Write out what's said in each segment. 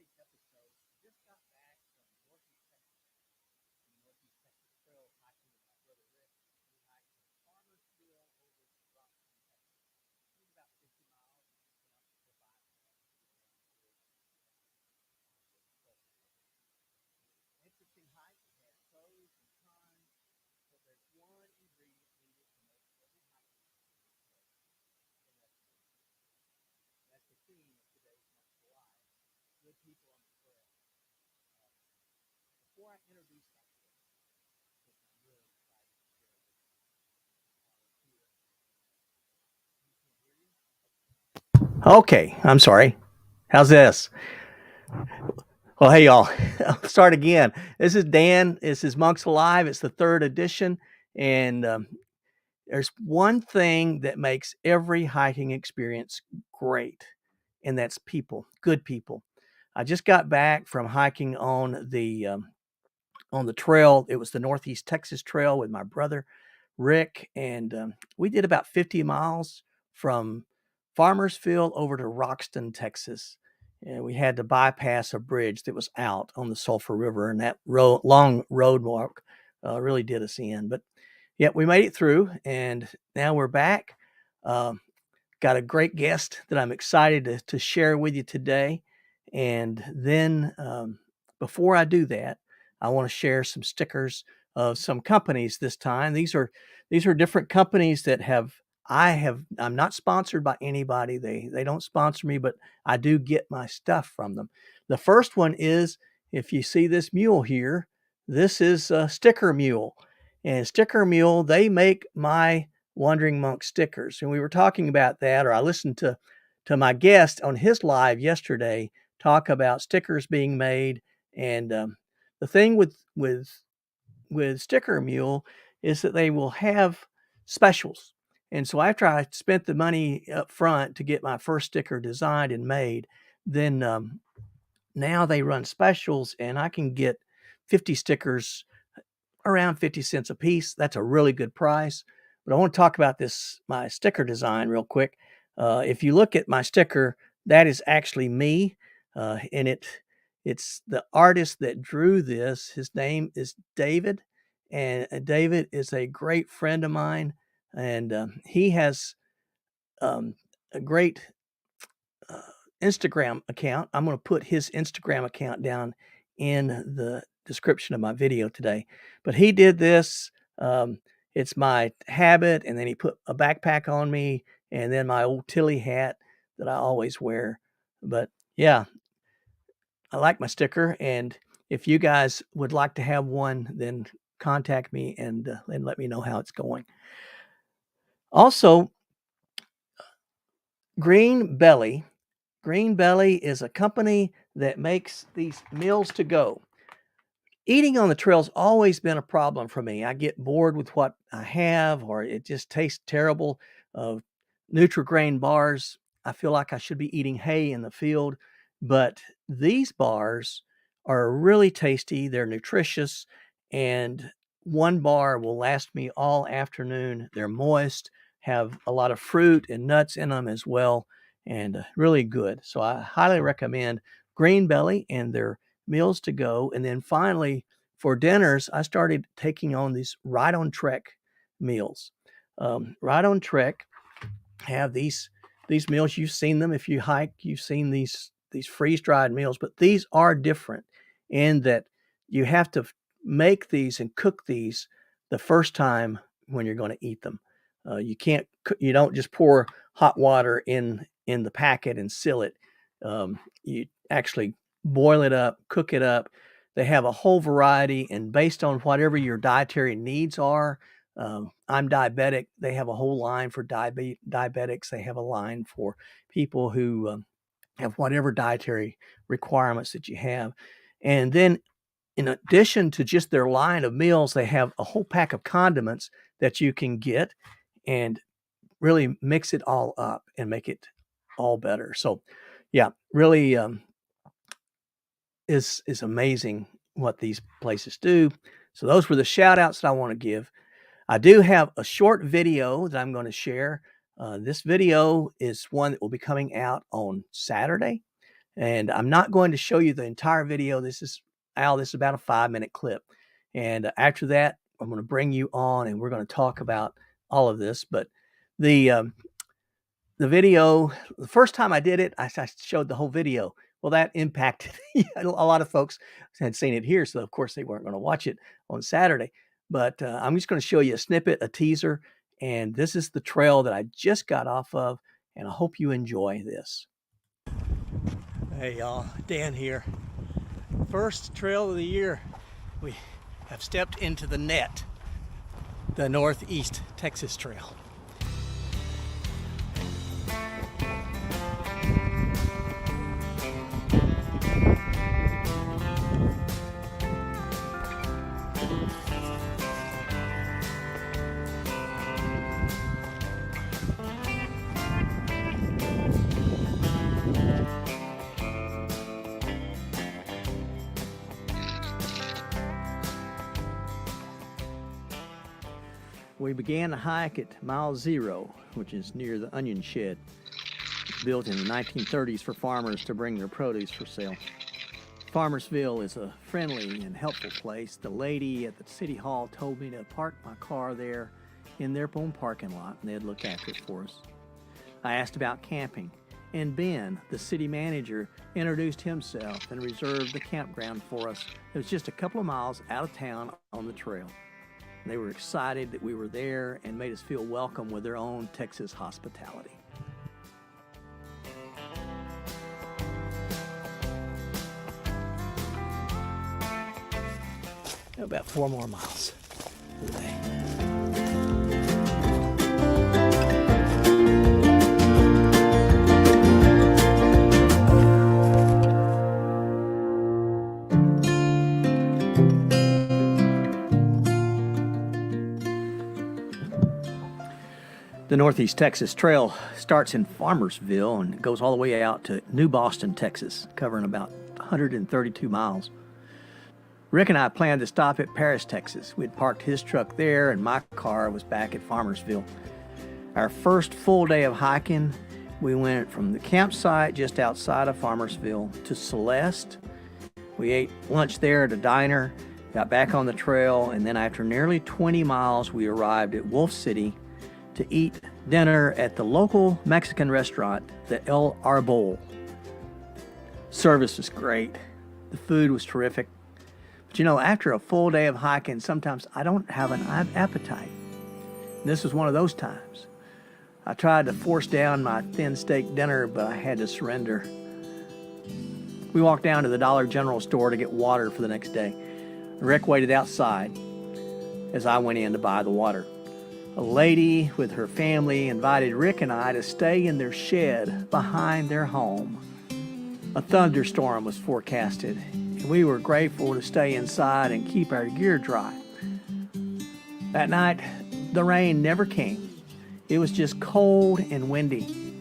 today's episode, just got back from Northeast Texas, the Northeast Texas Trail hiking with my brother Rick. We hiked from Farmersville over to Rockton, Texas. It was about 50 miles. We just went up to the bypass to get down to the sulfur river. Interesting hike. It had pros and cons, but there's one ingredient needed to make every hiking experience special, and that's good people. That's the theme of today's Months Alive. Good people on the trail. Uh, Before I introduce my guest, which I'm really excited to share with you, here, you can't hear you? Okay, I'm sorry. How's this? Well, hey, y'all. I'll start again. This is Dan. This is Monks Alive. It's the third edition. And there's one thing that makes every hiking experience great, and that's people, good people. I just got back from hiking on the trail. It was the Northeast Texas Trail with my brother Rick, and we did about 50 miles from Farmersville over to Roxton, Texas. And we had to bypass a bridge that was out on the Sulphur River, and that long road walk really did us in. But yeah, we made it through, and now we're back. Um, Got a great guest that I'm excited to share with you today. And then before I do that, I want to share some stickers of some companies this time. These are different companies that I'm not sponsored by anybody. They don't sponsor me, but I do get my stuff from them. The first one is, if you see this mule here, this is a Sticker Mule. And Sticker Mule, they make my Wandering Monk stickers. And we were talking about that, or I listened to my guest on his live yesterday talk about stickers being made. And the thing with Sticker Mule is that they will have specials. And so after I spent the money up front to get my first sticker designed and made, then now they run specials, and I can get 50 stickers around 50 cents a piece. That's a really good price. But I want to talk about my sticker design real quick. If you look at my sticker, that is actually me. And it's the artist that drew this. His name is David. And David is a great friend of mine. And he has a great uh, Instagram account. I'm going to put his Instagram account down in the description of my video today. But he did this. Um, it's my habit, and then he put a backpack on me, and then my old Tilly hat that I always wear. But yeah, I like my sticker, and if you guys would like to have one, then contact me and let me know how it's going. Also, Green Belly. Green Belly is a company that makes these meals to go. Eating on the trail's always been a problem for me. I get bored with what I have, or it just tastes terrible. Nutri-Grain bars, I feel like I should be eating hay in the field, but these bars are really tasty. They're nutritious, and one bar will last me all afternoon. They're moist, have a lot of fruit and nuts in them as well, and really good. So I highly recommend Green Belly and their meals to go. And then finally, for dinners, I started taking on these Right on Trek meals. Right on Trek have these meals. You've seen them if you hike. You've seen these freeze dried meals, but these are different in that you have to make these and cook these the first time when you're going to eat them. You can't. You don't just pour hot water in the packet and seal it. You actually boil it up, cook it up. They have a whole variety, and based on whatever your dietary needs are. I'm diabetic. They have a whole line for diabetics. They have a line for people who have whatever dietary requirements that you have. And then, in addition to just their line of meals, they have a whole pack of condiments that you can get and really mix it all up and make it all better. So, yeah, really is amazing what these places do. So those were the shout outs that I want to give. I do have a short video that I'm going to share. This video is one that will be coming out on Saturday. And I'm not going to show you the entire video. This is about a 5-minute clip. And after that, I'm going to bring you on and we're going to talk about all of this. But the video, the first time I did it, I showed the whole video. Well, that impacted a lot of folks had seen it here. So, of course, they weren't going to watch it on Saturday. But I'm just going to show you a snippet, a teaser. And this is the trail that I just got off of. And I hope you enjoy this. Hey, y'all. Dan here. First trail of the year. We have stepped into the net, the Northeast Texas Trail. We began the hike at mile 0, which is near the onion shed, built in the 1930s for farmers to bring their produce for sale. Farmersville is a friendly and helpful place. The lady at the city hall told me to park my car there in their own parking lot, and they'd look after it for us. I asked about camping, and Ben, the city manager, introduced himself and reserved the campground for us. It was just a couple of miles out of town on the trail. They were excited that we were there and made us feel welcome with their own Texas hospitality. About 4 more miles today. The Northeast Texas Trail starts in Farmersville and goes all the way out to New Boston, Texas, covering about 132 miles. Rick and I planned to stop at Paris, Texas. We'd parked his truck there and my car was back at Farmersville. Our first full day of hiking, we went from the campsite just outside of Farmersville to Celeste. We ate lunch there at a diner, got back on the trail, and then after nearly 20 miles, we arrived at Wolf City to eat dinner at the local Mexican restaurant, the El Arbol. Service was great. The food was terrific. But you know, after a full day of hiking, sometimes I don't have an appetite. And this was one of those times. I tried to force down my thin steak dinner, but I had to surrender. We walked down to the Dollar General store to get water for the next day. Rick waited outside as I went in to buy the water. A lady with her family invited Rick and I to stay in their shed behind their home. A thunderstorm was forecasted, and we were grateful to stay inside and keep our gear dry. That night, the rain never came. It was just cold and windy.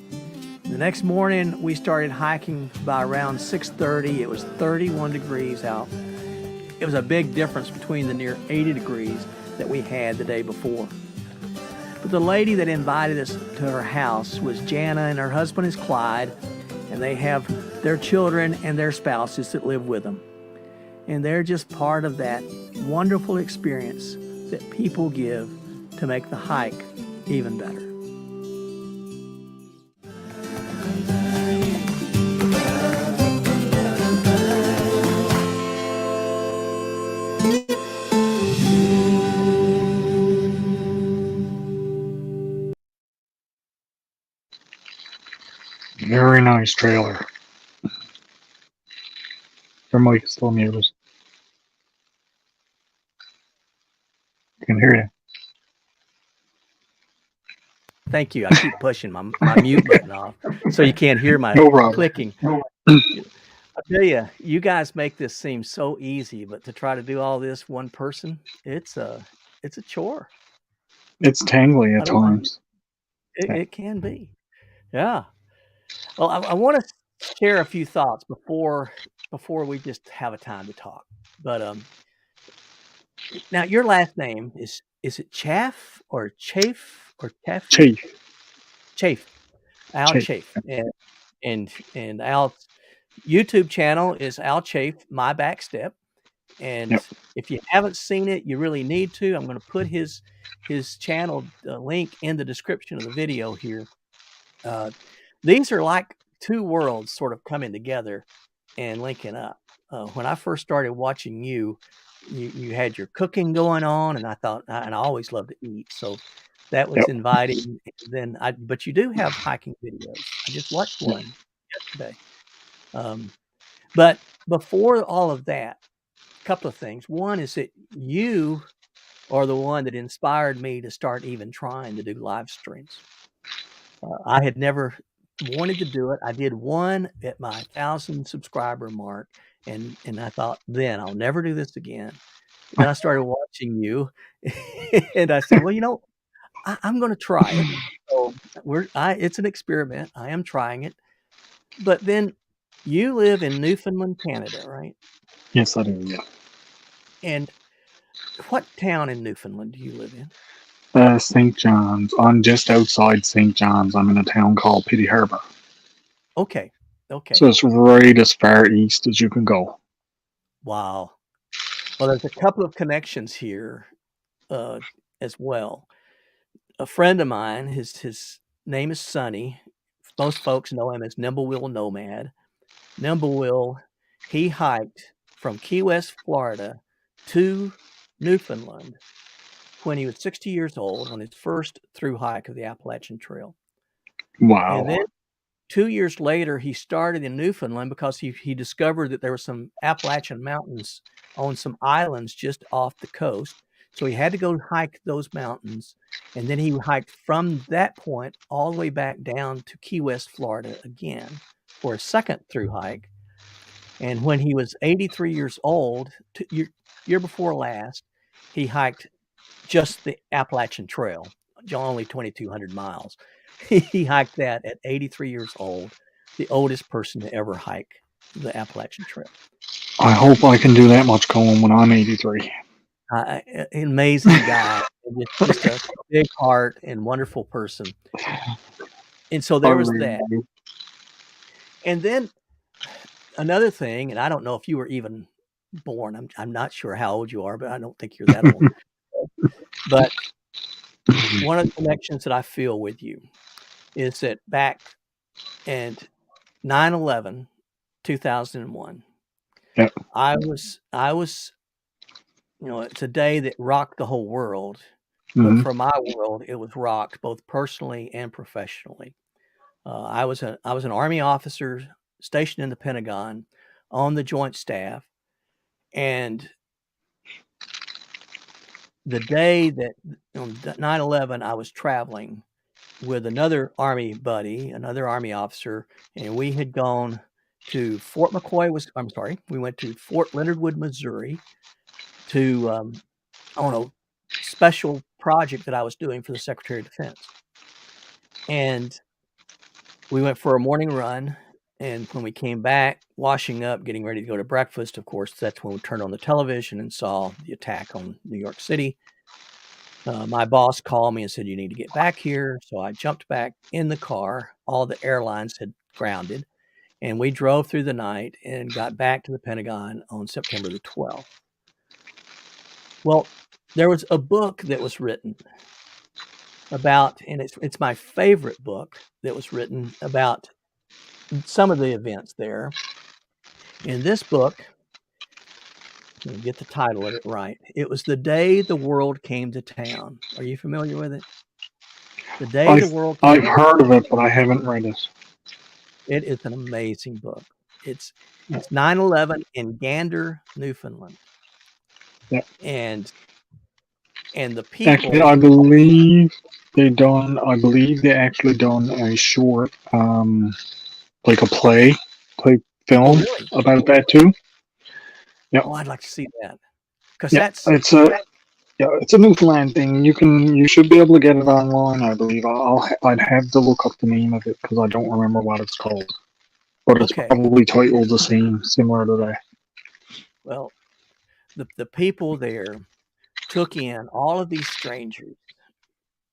The next morning, we started hiking by around 6:30. It was 31 degrees out. It was a big difference between the near 80 degrees that we had the day before. But the lady that invited us to her house was Jana, and her husband is Clyde, and they have their children and their spouses that live with them. And they're just part of that wonderful experience that people give to make the hike even better. Very nice trailer. Your mic is still muted. I can hear you. Thank you. I keep pushing my mute button off so you can't hear my clicking. I tell you, you guys make this seem so easy, but to try to do all this one person, it's a chore. It's tangly at times. It can be. Yeah. Well, I want to share a few thoughts before we just have a time to talk. But now your last name is it Chaff or Chafe or Chaff? Chafe. Chafe. Al Chafe. And Al, YouTube channel is Al Chafe, My Backstep. And Yep. if you haven't seen it, you really need to. I'm going to put his channel link in the description of the video here. These are like two worlds sort of coming together and linking up. When I first started watching you had your cooking going on, and I thought, and I always love to eat, so that was Yep. inviting. But you do have hiking videos. I just watched one yesterday. But before all of that, a couple of things. One is that you are the one that inspired me to start even trying to do live streams. I had never wanted to do it. I did one at my 1,000 subscriber mark, and I thought, then I'll never do this again. Then I started watching you, and I said, well, I'm going to try it. So it's an experiment. I am trying it. But then you live in Newfoundland, Canada, right? Yes, I do. Yeah. And what town in Newfoundland do you live in? St. John's. I'm just outside St. John's. I'm in a town called Petty Harbour. Okay. So it's right as far east as you can go. Wow. Well, there's a couple of connections here as well. A friend of mine, his name is Sonny. Most folks know him as Nimblewheel Nomad. Nimblewheel, he hiked from Key West, Florida to Newfoundland when he was 60 years old on his first through hike of the Appalachian Trail. Wow. And then 2 years later, he started in Newfoundland because he discovered that there were some Appalachian mountains on some islands just off the coast. So he had to go hike those mountains. And then he hiked from that point all the way back down to Key West, Florida again for a second through hike. And when he was 83 years old, year before last, he hiked just the Appalachian Trail, only 2,200 miles. He hiked that at 83 years old, the oldest person to ever hike the Appalachian Trail. I hope I can do that much going when I'm 83. Amazing guy, just a big heart and wonderful person. And so there was that. And then another thing, and I don't know if you were even born. I'm not sure how old you are, but I don't think you're that old. But one of the connections that I feel with you is that back at 9/11, 2001, Yep. I was, it's a day that rocked the whole world. Mm-hmm. But for my world, it was rocked both personally and professionally. I was an Army officer stationed in the Pentagon on the Joint Staff, and the day that on 9/11, I was traveling with another Army buddy, another Army officer, and we had gone to Fort McCoy. We went to Fort Leonard Wood, Missouri, to on a special project that I was doing for the Secretary of Defense. And we went for a morning run, and when we came back, washing up, getting ready to go to breakfast, of course, that's when we turned on the television and saw the attack on New York City. My boss called me and said, you need to get back here. So I jumped back in the car. All the airlines had grounded, and we drove through the night and got back to the Pentagon on September the 12th. Well, there was a book that was written about, and it's my favorite book that was written about some of the events there. In this book, let me get the title of it right. It was The Day the World Came to Town. Are you familiar with it? The Day the World Came I've heard of it, but I haven't read it. It is an amazing book. It's 9/11 in Gander, Newfoundland. Yep. And the people. Actually, I believe they actually done a short, like a play film about that too. Yep. Oh, I'd like to see that. Because it's a Newfoundland thing. You should be able to get it online. I believe I'd have to look up the name of it because I don't remember what it's called. But it's probably titled the same, similar to that. Well, the people there took in all of these strangers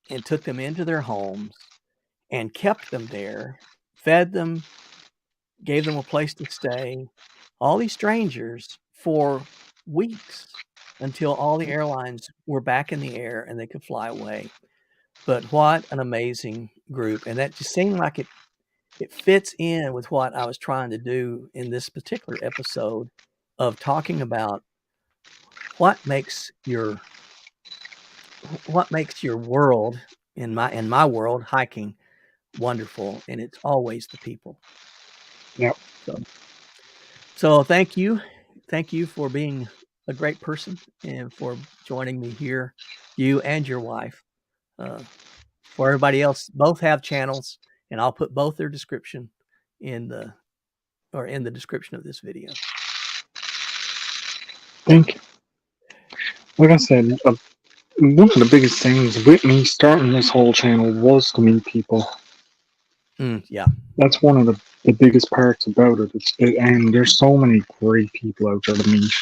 and took them into their homes and kept them there, fed them, gave them a place to stay, all these strangers for weeks until all the airlines were back in the air and they could fly away. But what an amazing group. And that just seemed like it fits in with what I was trying to do in this particular episode of talking about what makes your world in my world, hiking, wonderful, and it's always the people. Yep. So thank you for being a great person and for joining me here, you and your wife. For everybody else, both have channels, and I'll put both their description in the description of this video. Thank you. Like I said, one of the biggest things with me starting this whole channel was to meet people. Yeah. That's one of the biggest parts about it. And there's so many great people out there to meet.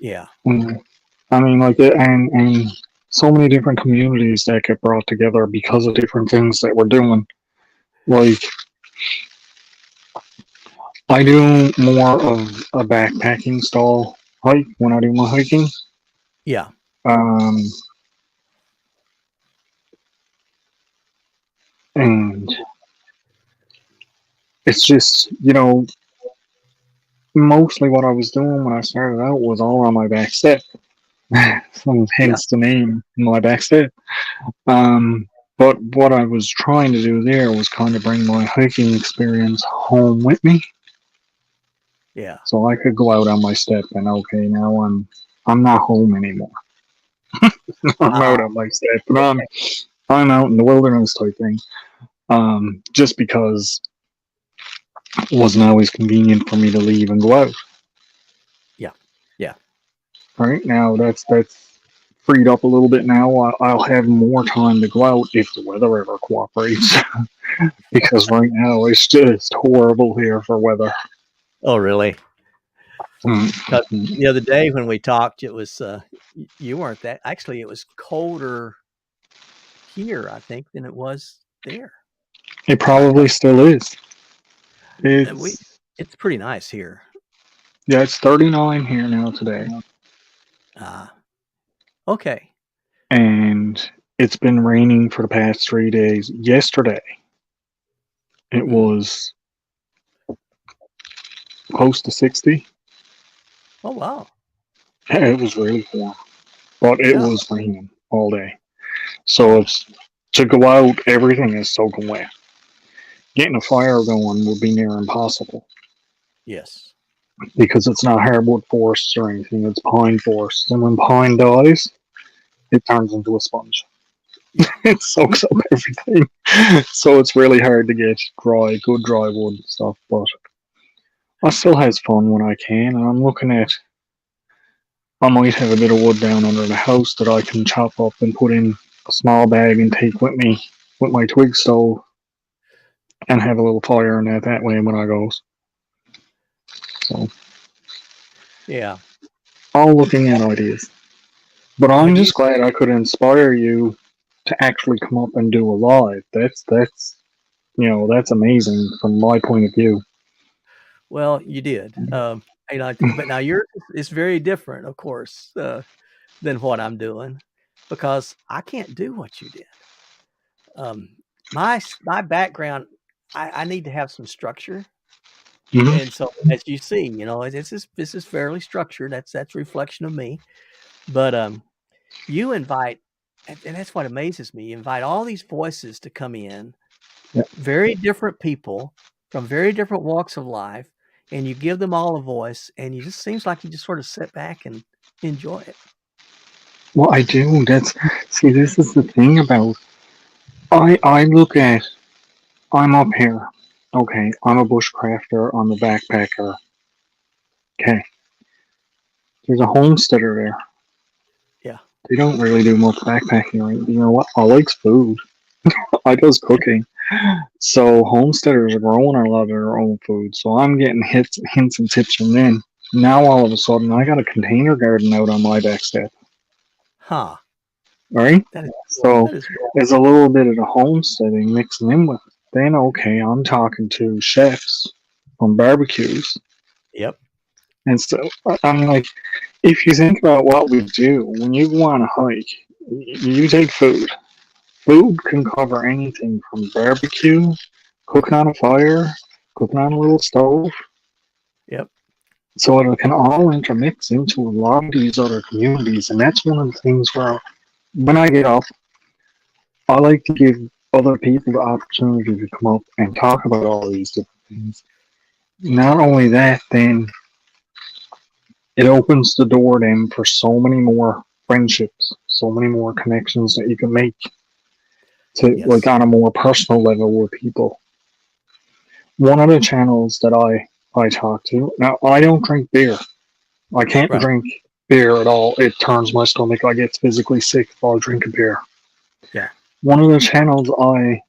Yeah. I mean, like, and so many different communities that get brought together because of different things that we're doing. Like, I do more of a backpacking style hike when I do my hiking. Yeah. And it's just, mostly what I was doing when I started out was all on my back step. So hence the name, my back step. But what I was trying to do there was kind of bring my hiking experience home with me. Yeah. So I could go out on my step and okay, now I'm not home anymore. I'm out on my step, but I'm out in the wilderness type thing. Just because it wasn't always convenient for me to leave and go out. Yeah. Yeah. Right now, that's freed up a little bit now. I'll have more time to go out if the weather ever cooperates. Because right now it's just horrible here for weather. Oh, really? Mm. The other day when we talked, it was you weren't that. Actually, it was colder here, I think, than it was there. It probably still is. It's pretty nice here. Yeah, it's 39 here now today. Okay. And it's been raining for the past 3 days. Yesterday, it was close to 60. Oh, wow. It was really warm. But it was raining all day. So it's to go out, everything is soaking wet. Getting a fire going would be near impossible. Yes. Because it's not hardwood forests or anything, it's pine forests. And when pine dies, it turns into a sponge. Yeah. It soaks up everything. So it's really hard to get good dry wood and stuff. But I still has fun when I can. And I'm looking at, I might have a bit of wood down under the house that I can chop up and put in a small bag and take with me with my twig stove and have a little fire in that way when I goes. So, yeah, all looking at ideas. But I'm just glad I could inspire you to actually come up and do a live. That's amazing from my point of view. Well, you did. But now yours is very different, of course, than what I'm doing because I can't do what you did. My background, I need to have some structure. Mm-hmm. And so, as you see, this is fairly structured. That's a reflection of me. But you invite, and that's what amazes me. You invite all these voices to come in, very different people from very different walks of life, and you give them all a voice, and you just seems like you just sort of sit back and enjoy it. Well, I do. This is the thing about. I look at. I'm up here. Okay, I'm a bushcrafter. I'm a backpacker. Okay. There's a homesteader there. Yeah. They don't really do much backpacking, right? You know what? I likes food. I does cooking. So homesteaders are growing a lot of their own food. So I'm getting hints and tips from them. Now all of a sudden I got a container garden out on my back step. Huh. Right? Cool. So there's a little bit of the homesteading mixing in with it. Then okay, I'm talking to chefs from barbecues. Yep. And so, I mean, like, if you think about what we do, when you go on a hike, you take food. Food can cover anything from barbecue, cooking on a fire, cooking on a little stove. Yep. So it can all intermix into a lot of these other communities. And that's one of the things where when I get up, I like to give other people the opportunity to come up and talk about all these different things. Not only that, then it opens the door then for so many more friendships, so many more connections that you can make to like Yes. on a more personal level with people. One of the channels that I talk to now, I don't drink beer. I can't Right. drink beer at all. It turns my stomach. I get physically sick if I drink a beer. Yeah. One of the channels I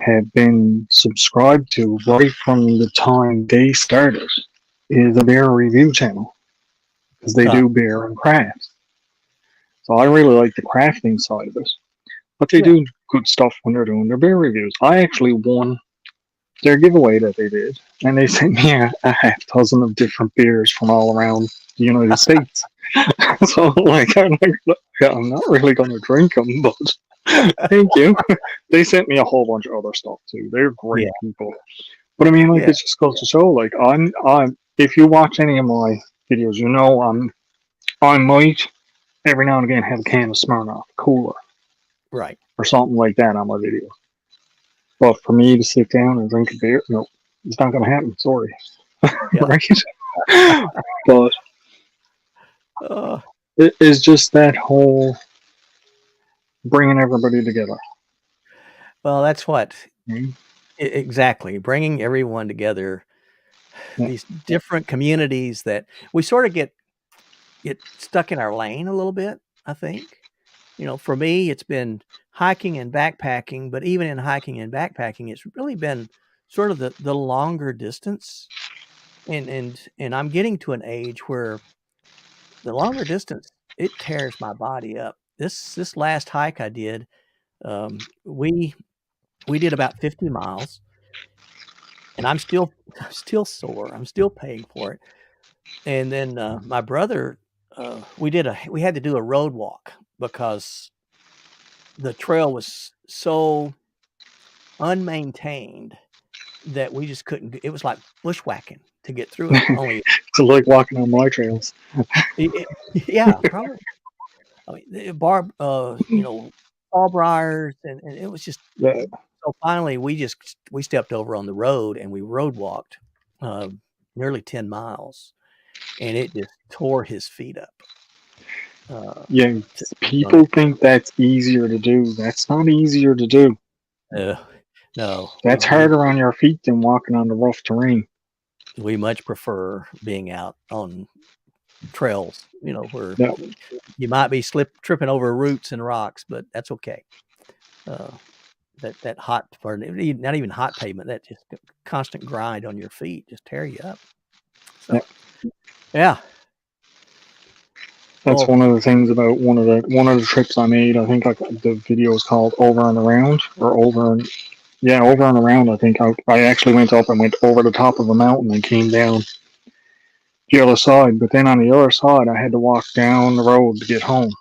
have been subscribed to right from the time they started is a beer review channel because they do beer and craft. So I really like the crafting side of it. But they do good stuff when they're doing their beer reviews. I actually won their giveaway that they did, and they sent me a half dozen of different beers from all around the United States. So, like, I'm not really going to drink them, but thank you. They sent me a whole bunch of other stuff too. They're great people. But I mean, like, it just goes to show, like, I'm. If you watch any of my videos, you know I might every now and again have a can of Smirnoff cooler, Right, or something like that on my video. But for me to sit down and drink a beer, no, it's not going to happen. Sorry, right? But it is just that whole bringing everybody together. Well, that's what exactly bringing everyone together. Yeah. These different communities that we sort of get stuck in our lane a little bit. I think, for me, it's been hiking and backpacking. But even in hiking and backpacking, it's really been sort of the longer distance. And I'm getting to an age where the longer distance, it tears my body up. This last hike I did, we did about 50 miles, and I'm still sore. I'm still paying for it. And then my brother, we had to do a road walk because the trail was so unmaintained that we just couldn't. It was like bushwhacking to get through it. Only It's like walking on my trails. yeah, probably. I mean, fall briars, and it was just. Yeah. So finally, we stepped over on the road and we road walked nearly 10 miles, and it just tore his feet up. Yeah, people think that's easier to do. That's not easier to do. No, That's harder on your feet than walking on the rough terrain. We much prefer being out on trails, where you might be tripping over roots and rocks, but that's okay. That hot, or not even hot pavement, that just constant grind on your feet just tear you up. So, yeah. That's one of the things about one of the trips I made. I think the video is called Over and Around, or Over and Around. I think I actually went up and went over the top of a mountain and came down the other side. But then on the other side, I had to walk down the road to get home.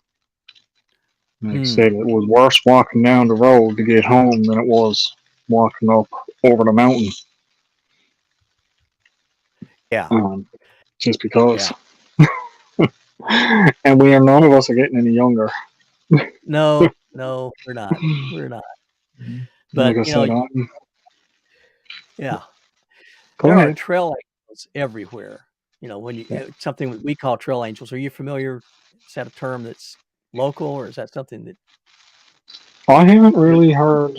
Like I said, it was worse walking down the road to get home than it was walking up over the mountain. Yeah. Just because. And none of us are getting any younger. No, we're not. We're not. But, like I said, yeah. There are trail angels everywhere. When something we call trail angels. Are you familiar? Is that a term that's local, or is that something that I haven't really heard?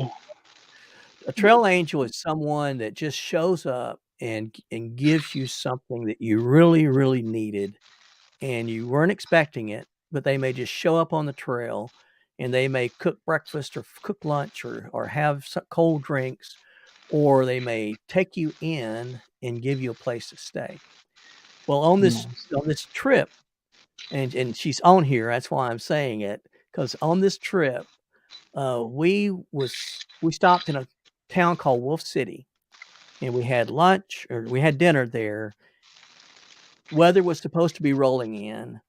A trail angel is someone that just shows up and gives you something that you really, really needed, and you weren't expecting it, but they may just show up on the trail, and they may cook breakfast or cook lunch or have some cold drinks, or they may take you in and give you a place to stay. Well, on this trip, and she's on here, that's why I'm saying it, because on this trip, we stopped in a town called Wolf City, and we had lunch, or we had dinner there. Weather was supposed to be rolling in.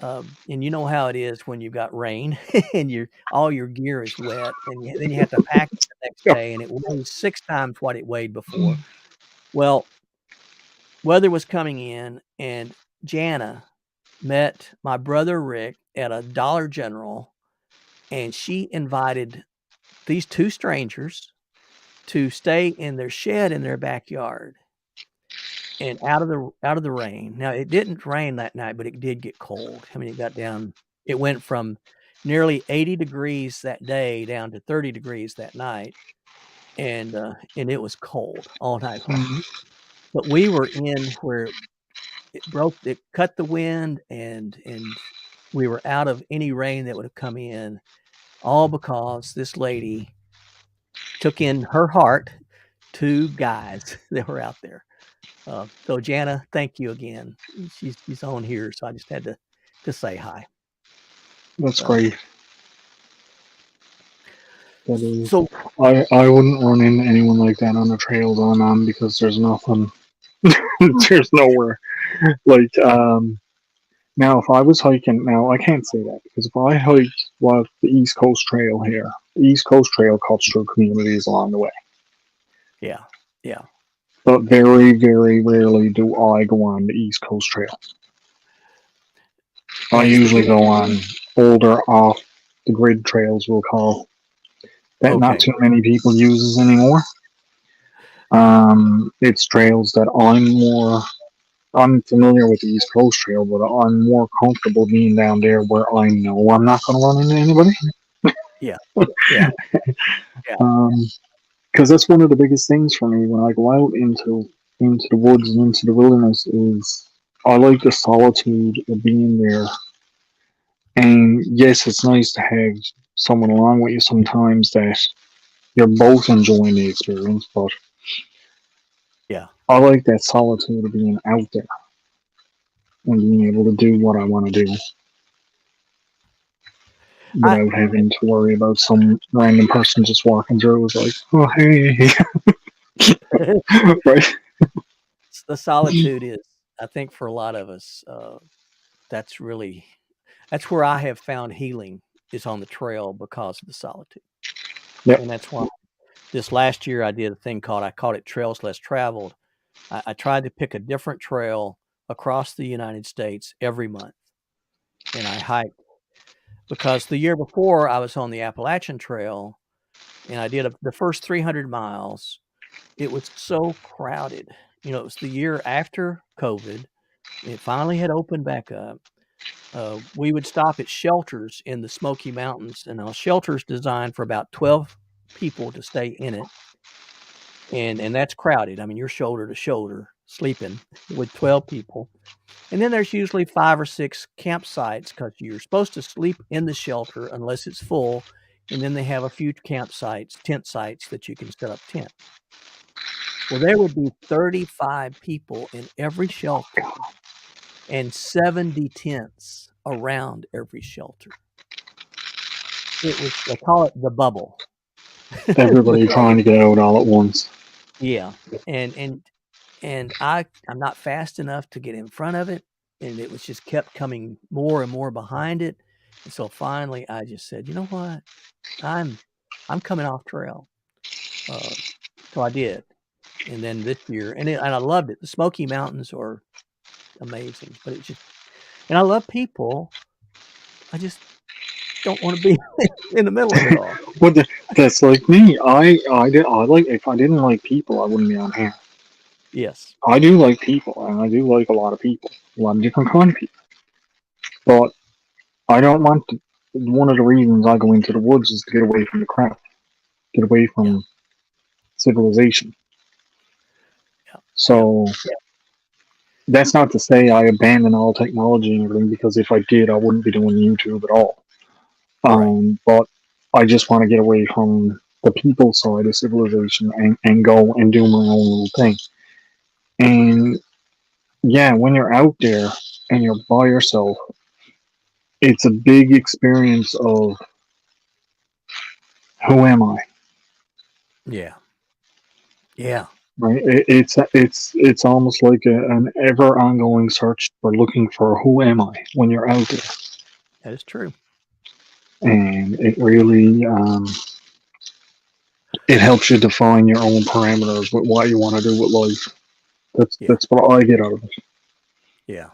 And you know how it is when you've got rain and all your gear is wet, and then you have to pack it the next Yeah. day, and it weighs 6 times what it weighed before. Well, weather was coming in, and Jana met my brother Rick at a Dollar General, and she invited these 2 strangers to stay in their shed in their backyard and out of the rain. Now, it didn't rain that night, but it did get cold. I mean, it went from nearly 80 degrees that day down to 30 degrees that night, and it was cold all night long. Mhm. But we were in where it cut the wind, and we were out of any rain that would have come in, all because this lady took in her heart 2 guys that were out there. So Jana, thank you again. She's on here, so I just had to say hi. That's So, great. That is. so I wouldn't run into anyone like that on the trails I'm on because there's nothing. There's nowhere. Like, now if I was hiking, now I can't say that because if I hiked the East Coast Trail here, the East Coast Trail cuts through communities along the way. yeah, yeah, But very, very rarely do I go on the East Coast Trail. I and usually go on older off the grid trails, we'll call, that not okay, too many people uses anymore. It's trails that I'm familiar with the East Coast Trail, but I'm more comfortable being down there where I know I'm not going to run into anybody. yeah, yeah, yeah, Because that's one of the biggest things for me when I go out into the woods and into the wilderness is I like the solitude of being there. And yes, it's nice to have someone along with you sometimes that you're both enjoying the experience, but yeah. I like that solitude of being out there and being able to do what I want to do I without having to worry about some random person just walking through. It's like, oh, hey, right? the solitude is, I think, for a lot of us, that's where I have found healing, is on the trail because of the solitude, Yep. and that's why this last year I did a thing I called it Trails Less Traveled. I tried to pick a different trail across the United States every month, and I hiked, because the year before I was on the Appalachian Trail, and I did the first 300 miles. It was so crowded. It was the year after COVID. It finally had opened back up. We would stop at shelters in the Smoky Mountains, and a shelter's designed for about 12 people to stay in it. And that's crowded. I mean, you're shoulder to shoulder sleeping with 12 people. And then there's usually 5 or 6 campsites, because you're supposed to sleep in the shelter unless it's full. And then they have a few tent sites that you can set up tent. Well, there would be 35 people in every shelter and 70 tents around every shelter. They call it the bubble. Everybody Because, trying to get out all at once. yeah, and I'm not fast enough to get in front of it, and it was just kept coming more and more behind it, and so finally I just said, you know what, I'm coming off trail. So I did, and then this year, and I loved it. The Smoky Mountains are amazing, but and I love people. I just don't want to be in the middle of it all. But that's like me. I like, if I didn't like people, I wouldn't be on here. Yes. I do like people, and I do like a lot of people, a lot of different kind of people. But I don't want to. One of the reasons I go into the woods is to get away from the crowd, get away Yeah. from civilization. Yeah. So Yeah. that's not to say I abandon all technology and everything, because if I did, I wouldn't be doing YouTube at all. Right. But I just want to get away from the people side of civilization and go and do my own little thing. And yeah, when you're out there and you're by yourself, it's a big experience of who am I? Yeah. Yeah. right? It's almost like an ever ongoing search for looking for who am I when you're out there, That is true. and it really it helps you define your own parameters with what you want to do with life. Yeah. That's what I get out of it. Yeah.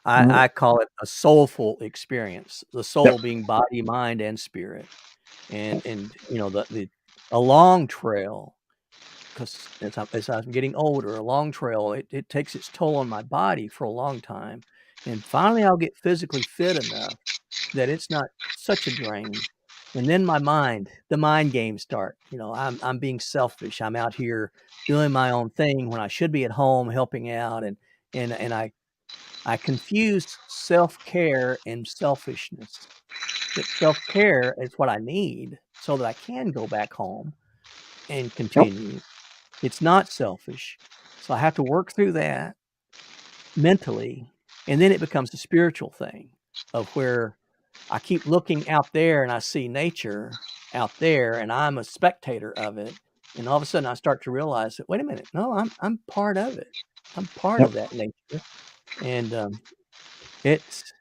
Right? I call it a soulful experience. The soul being body, mind, and spirit. And you know, the a long trail, because as I'm getting older, a long trail, it takes its toll on my body for a long time. And finally I'll get physically fit enough that it's not such a drain. And then the mind games start. You know, I'm being selfish. I'm out here doing my own thing when I should be at home helping out, and I confuse self-care and selfishness. That self-care is what I need so that I can go back home and Yep. continue. It's not selfish. So I have to work through that mentally, and then it becomes a spiritual thing of where I keep looking out there and I see nature out there and I'm a spectator of it. And all of a sudden I start to realize that, wait a minute, no, I'm part of it. I'm part Yep. of that nature. And it's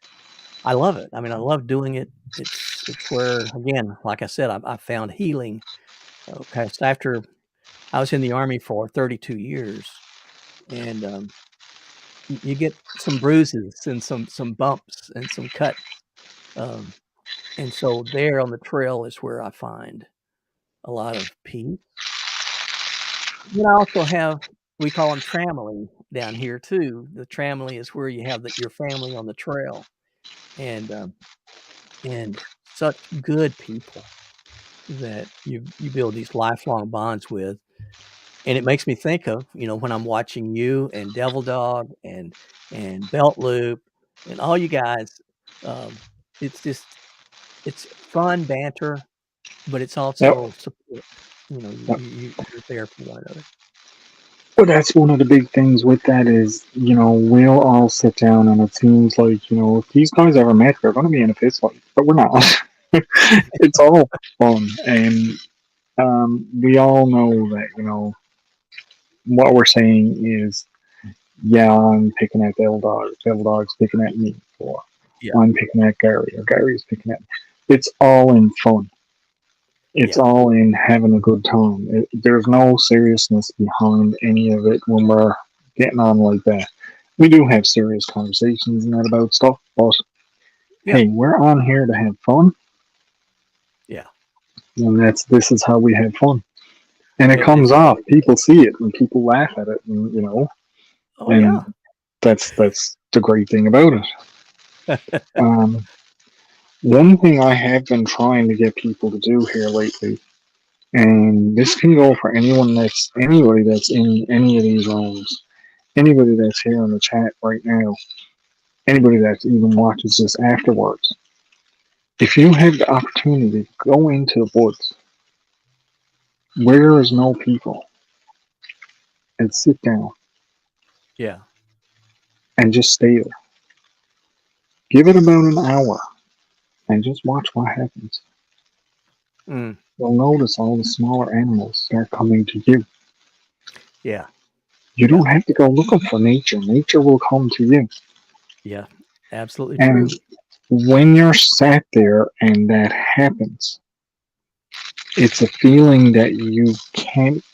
I love it. I mean, I love doing it. It's where, again, like I said, I found healing. Okay, so after I was in the Army for 32 years, and you get some bruises and some bumps and some cuts, and so there on the trail is where I find a lot of peace. Then I also have, we call them tramily down here too. The tramily is where you have your family on the trail, and and such good people that you build these lifelong bonds with. And it makes me think of, you know, when I'm watching you and Devil Dog and Belt Loop and all you guys, um, it's just it's fun banter, but it's Yep. also support. You know, Yep. you're there for one another. But that's one of the big things with that is, we'll all sit down and it seems like, if these guys ever met, they're going to be in a fist fight, but we're not. It's all fun. And we all know that, what we're saying is, yeah, I'm picking at Devil Dog, Devil Dog's picking at me, or Yeah, I'm picking at Gary, or Gary's picking at me. It's all in fun. It's yeah, all in having a good time. There's no seriousness behind any of it when we're getting on like that. We do have serious conversations and that about stuff, but yeah, hey, we're on here to have fun, yeah. and this is how we have fun. And it It's comes off. People see it and people laugh at it, and oh yeah, and that's the great thing about it. Um, One thing I have been trying to get people to do here lately, and this can go for anybody that's in any of these rooms, anybody that's here in the chat right now, anybody that even watches this afterwards. If you have the opportunity to go into the woods where there is no people and sit down yeah. and just stay there, give it about an hour and just watch what happens. Mm, You'll notice all the smaller animals start coming to you. yeah, You yeah, don't have to go looking for nature. Nature will come to you. yeah. Absolutely And true. when you're sat there and that happens, it's a feeling that you can't,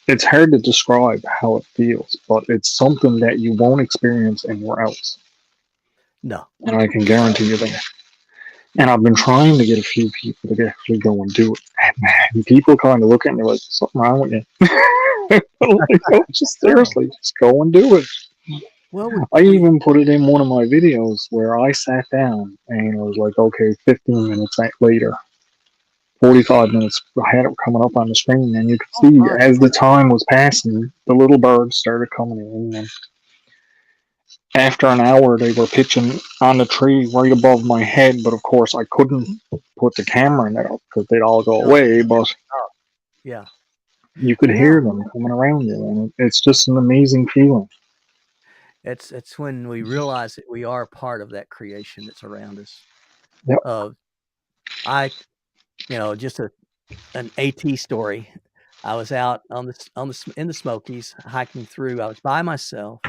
it's hard to describe how it feels, but it's something that you won't experience anywhere else. No, And I can guarantee you that. And I've been trying to get a few people to actually go and do it. And people kind of look at me like, something wrong with you. Like, oh, just no. seriously, just go and do it. Well, I we even put it in one of my videos where I sat down and it was like, okay, 15 minutes later, 45 minutes, I had it coming up on the screen, and you could oh see my, as the time was passing, the little birds started coming in. And after an hour, they were pitching on the tree right above my head, but of course, I couldn't put the camera in there because they'd all go no, away. But oh, yeah, you could yeah. hear them coming around you, and it's just an amazing feeling. It's when we realize that we are part of that creation that's around us. Yep. I, just an AT story. I was out in the Smokies hiking through. I was by myself,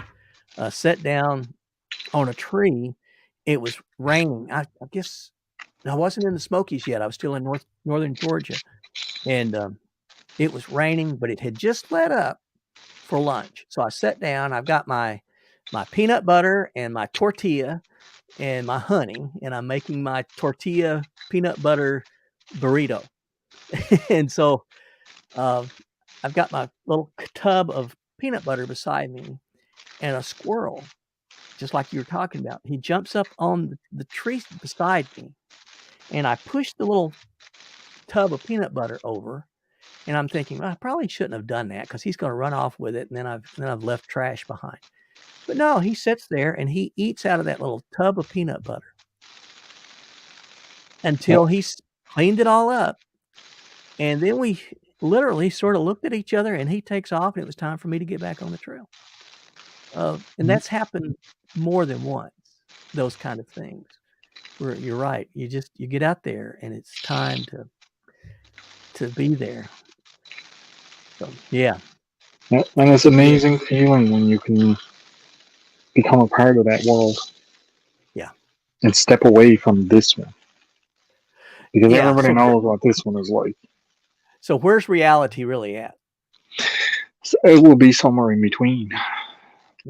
sat down on a tree. It was raining. I guess I wasn't in the Smokies yet. I was still in northern Georgia, and it was raining, but it had just let up for lunch. So I sat down. I've got my peanut butter and my tortilla and my honey, and I'm making my tortilla peanut butter burrito. And so I've got my little tub of peanut butter beside me, and a squirrel, just like you were talking about, he jumps up on the tree beside me, and I push the little tub of peanut butter over, and I'm thinking, well, I probably shouldn't have done that because he's going to run off with it, and then I've left trash behind. But no, he sits there and he eats out of that little tub of peanut butter until he's cleaned it all up. And then we literally sort of looked at each other, and he takes off, and it was time for me to get back on the trail. And that's happened more than once, those kind of things. Where you're right. You get out there, and it's time to be there. So, yeah. And it's an amazing feeling when you can become a part of that world. Yeah. And step away from this one. Because Yeah, everybody so knows what this one is like. So where's reality really at? So it will be somewhere in between.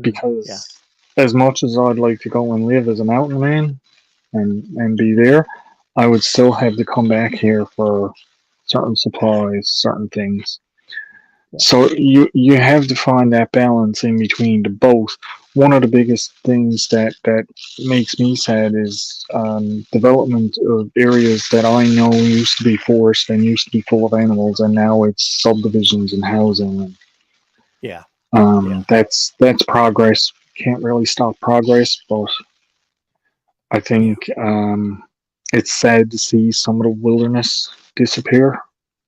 Because as much as I'd like to go and live as a mountain man and be there, I would still have to come back here for certain supplies, certain things. Yeah. So you have to find that balance in between the both. One of the biggest things that makes me sad is development of areas that I know used to be forest and used to be full of animals, and now it's subdivisions and housing. Yeah. That's progress. Can't really stop progress, but I think it's sad to see some of the wilderness disappear.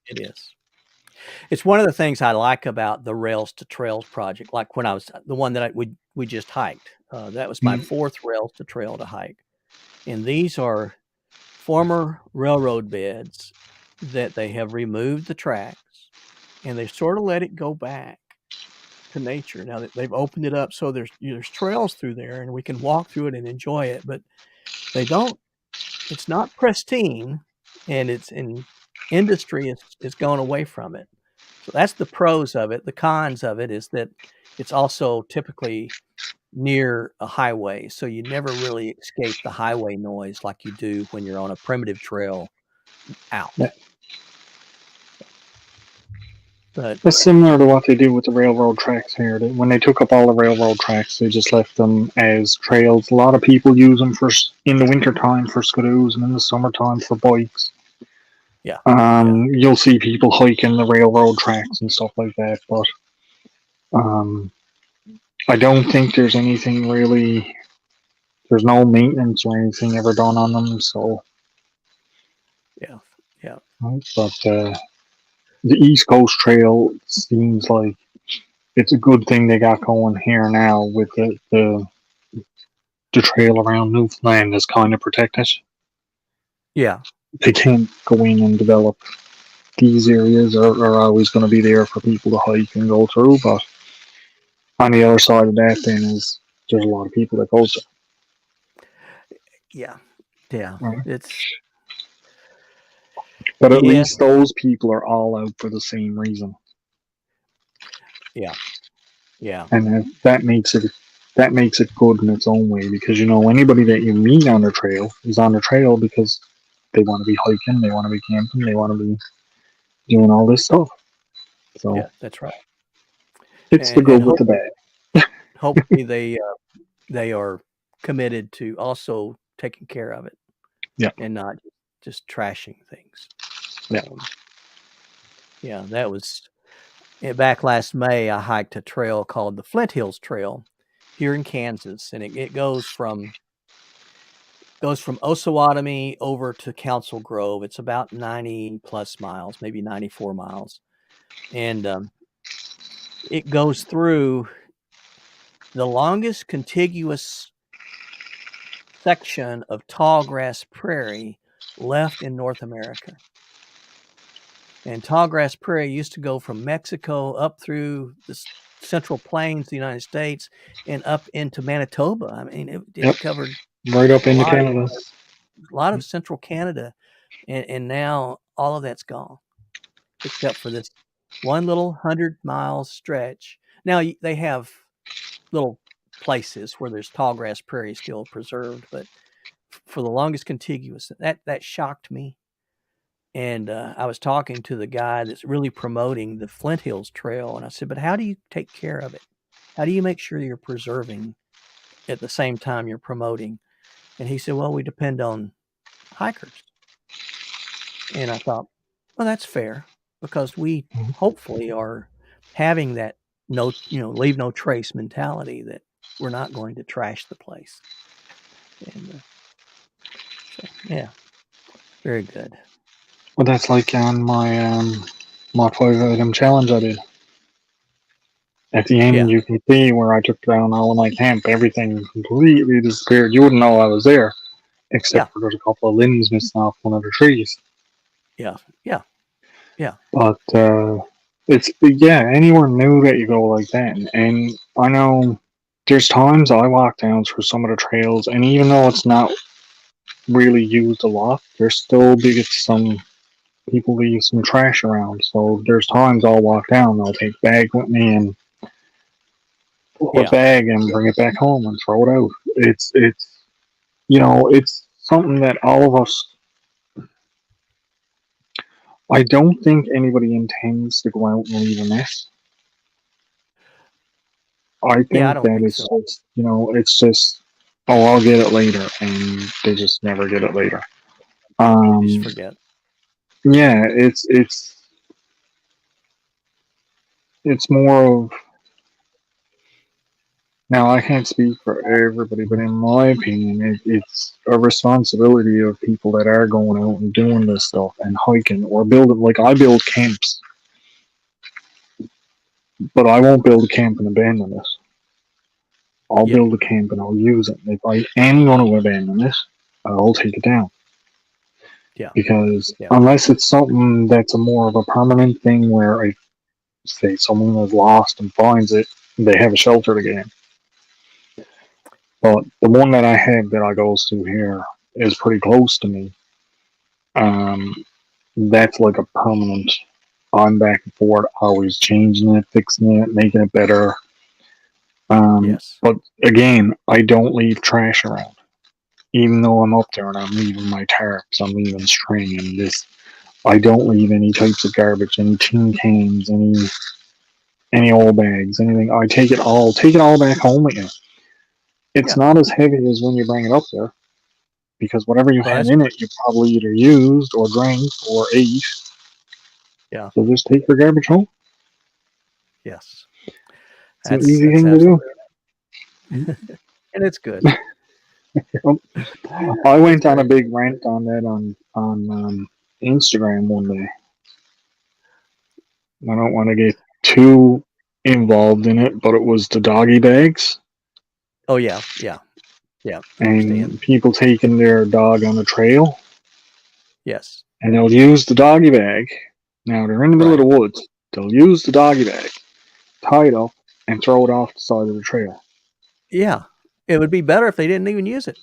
It is. It's one of the things I like about the Rails to Trails project. Like when I was the one that we just hiked, that was my fourth Rails to Trail to hike, and these are former railroad beds that they have removed the tracks, and they sort of let it go back to nature. Now that they've opened it up, so there's trails through there, and we can walk through it and enjoy it. But they don't. It's not pristine, and it's in industry is going away from it. So that's the pros of it. The cons of it is that it's also typically near a highway, so you never really escape the highway noise like you do when you're on a primitive trail out. Yeah. But it's similar to what they did with the railroad tracks here. When they took up all the railroad tracks, they just left them as trails. A lot of people use them in the wintertime for skidoos and in the summertime for bikes. Yeah. You'll see people hiking the railroad tracks and stuff like that, but I don't think there's anything really. There's no maintenance or anything ever done on them, so. Yeah. But the East Coast Trail seems like it's a good thing they got going here now with the trail around Newfoundland is kind of protected. Yeah. They can't go in and develop. These areas are always going to be there for people to hike and go through, but on the other side of that then is there's a lot of people that go there. Yeah. Right. It's. But at least those people are all out for the same reason. Yeah. And that makes it good in its own way, because anybody that you meet on the trail is on the trail because they want to be hiking, they want to be camping, they want to be doing all this stuff. So yeah, that's right. It's the good with the bad. Hopefully they are committed to also taking care of it. Yeah. And not just trashing things. Yeah. That was back last May. I hiked a trail called the Flint Hills Trail here in Kansas, and it goes from Osawatomie over to Council Grove. It's about 90 plus miles, maybe 94 miles. And it goes through the longest contiguous section of tall grass prairie left in North America. And tallgrass prairie used to go from Mexico up through the central plains of the United States and up into Manitoba. I mean, it covered right up a into lot, Canada. a lot of central Canada, and now all of that's gone, except for this one little 100-mile stretch. Now they have little places where there's tallgrass prairie still preserved, but for the longest contiguous, that shocked me. And I was talking to the guy that's really promoting the Flint Hills Trail, and I said, "But how do you take care of it? How do you make sure you're preserving at the same time you're promoting?" And he said, "Well, we depend on hikers." And I thought, well, that's fair, because we hopefully are having that leave no trace mentality, that we're not going to trash the place. And so, yeah, very good. Well, that's like on my 5-item challenge I did. At the end, Yeah. you can see where I took down all of my camp. Everything completely disappeared. You wouldn't know I was there, except for there's a couple of limbs missing off one of the trees. Yeah. But it's anywhere new that you go like that, and I know there's times I walk down through some of the trails, and even though it's not really used a lot, there's still some people leave some trash around. So there's times I'll walk down, I'll take a bag with me and pull a bag and bring it back home and throw it out. It's it's something that all of us. I don't think anybody intends to go out and leave a mess. I think I don't that think it's so. just, it's just, oh, I'll get it later, and they just never get it later. Just forget. Yeah, it's more of, now I can't speak for everybody, but in my opinion, it's a responsibility of people that are going out and doing this stuff and hiking or building. Like, I build camps, but I won't build a camp and abandon this. I'll build a camp and I'll use it. If I am going to abandon this, I'll take it down. Yeah. Because unless it's something that's a more of a permanent thing where, I say, someone is lost and finds it, they have a shelter to get in. But the one that I have that I goes to here is pretty close to me. That's like a permanent. I'm back and forth, always changing it, fixing it, making it better. But again, I don't leave trash around. Even though I'm up there and I'm leaving my tarps, I'm leaving string and this, I don't leave any types of garbage, any tin cans, any old bags, anything. I take it all back home again. It's not as heavy as when you bring it up there, because whatever you had in it, you probably either used or drank or ate. Yeah. So just take your garbage home. Yes. It's an easy thing to do. And it's good. I went on a big rant on that on Instagram one day. I don't want to get too involved in it, but it was the doggy bags. Oh, yeah. And people taking their dog on a trail. Yes. And they'll use the doggy bag. Now they're in the middle of the woods. They'll use the doggy bag, tie it up, and throw it off the side of the trail. Yeah. It would be better if they didn't even use it.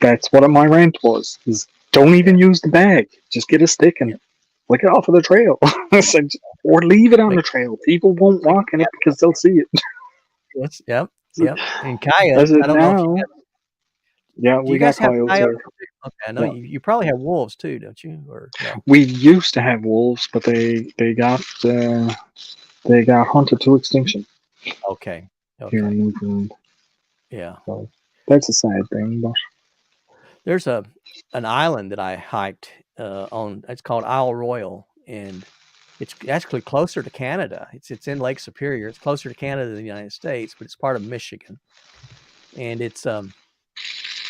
That's what my rant was. Is don't even use the bag. Just get a stick and flick it off of the trail. Or leave it on the trail. People won't walk in it because they'll see it. Yes. Yep. And coyotes, I don't know if you have, we got coyotes here. Okay, I know you probably have wolves too, don't you? Or no? We used to have wolves, but they got hunted to extinction. Okay. Here in Newfoundland. Yeah. So that's a sad thing, but there's an island that I hiked on. It's called Isle Royal, and it's actually closer to Canada. It's in Lake Superior. It's closer to Canada than the United States, but it's part of Michigan. And it's